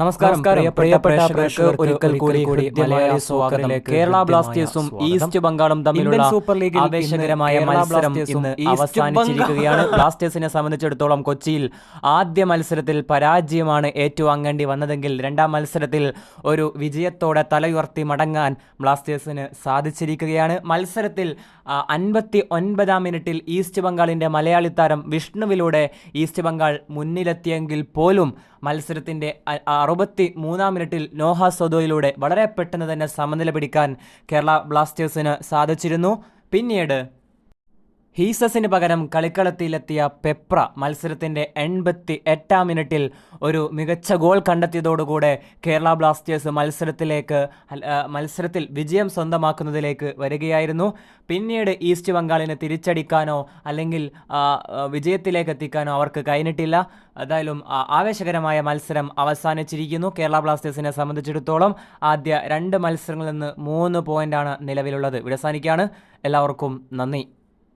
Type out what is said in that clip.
നമസ്കാരം പ്രിയപ്പെട്ട പ്രേക്ഷകർക്ക് ഒരിക്കൽ കൂടി മലയാളി സോക്കറിലേക്ക് കേരള ബ്ലാസ്റ്റേഴ്സും ഈസ്റ്റ് ബംഗാളും തമ്മിലുള്ള സൂപ്പർ ലീഗിൽ ആവേശകരമായ മത്സരം ഇന്ന് അവസാനിച്ചിരിക്കുകയാണ്. ബ്ലാസ്റ്റേഴ്സിനെ സംബന്ധിച്ചിടത്തോളം കൊച്ചിയിൽ ആദ്യ മത്സരത്തിൽ പരാജയമാണ് ഏറ്റുവാങ്ങേണ്ടി വന്നതെങ്കിൽ രണ്ടാം മത്സരത്തിൽ ഒരു വിജയത്തോടെ തലയുയർത്തി മടങ്ങാൻ ബ്ലാസ്റ്റേഴ്സിന് സാധിച്ചിരിക്കുകയാണ്. മത്സരത്തിൽ 59-ാം മിനിറ്റിൽ ഈസ്റ്റ് ബംഗാളിൻ്റെ മലയാളി താരം വിഷ്ണുവിലൂടെ ഈസ്റ്റ് ബംഗാൾ മുന്നിലെത്തിയെങ്കിൽ പോലും മത്സരത്തിൻ്റെ 63-ാം മിനിറ്റിൽ നോഹ സൊദോയിലൂടെ വളരെ പെട്ടെന്ന് തന്നെ സമനില പിടിക്കാൻ കേരള ബ്ലാസ്റ്റേഴ്സിന് സാധിച്ചിരുന്നു. പിന്നീട് ഹീസസിന് പകരം കളിക്കളത്തിലെത്തിയ പെപ്ര മത്സരത്തിൻ്റെ 88-ാം മിനിറ്റിൽ ഒരു മികച്ച ഗോൾ കണ്ടെത്തിയതോടുകൂടെ കേരള ബ്ലാസ്റ്റേഴ്സ് മത്സരത്തിൽ വിജയം സ്വന്തമാക്കുന്നതിലേക്ക് വരികയായിരുന്നു. പിന്നീട് ഈസ്റ്റ് ബംഗാളിന് തിരിച്ചടിക്കാനോ അല്ലെങ്കിൽ വിജയത്തിലേക്ക് എത്തിക്കാനോ അവർക്ക് കഴിഞ്ഞിട്ടില്ല. ഏതായാലും ആവേശകരമായ മത്സരം അവസാനിച്ചിരിക്കുന്നു. കേരള ബ്ലാസ്റ്റേഴ്സിനെ സംബന്ധിച്ചിടത്തോളം ആദ്യ 2 മത്സരങ്ങളിൽ നിന്ന് 3 പോയിൻ്റാണ് നിലവിലുള്ളത്. ഇവിടെ അവസാനിക്കുകയാണ്. എല്ലാവർക്കും നന്ദി.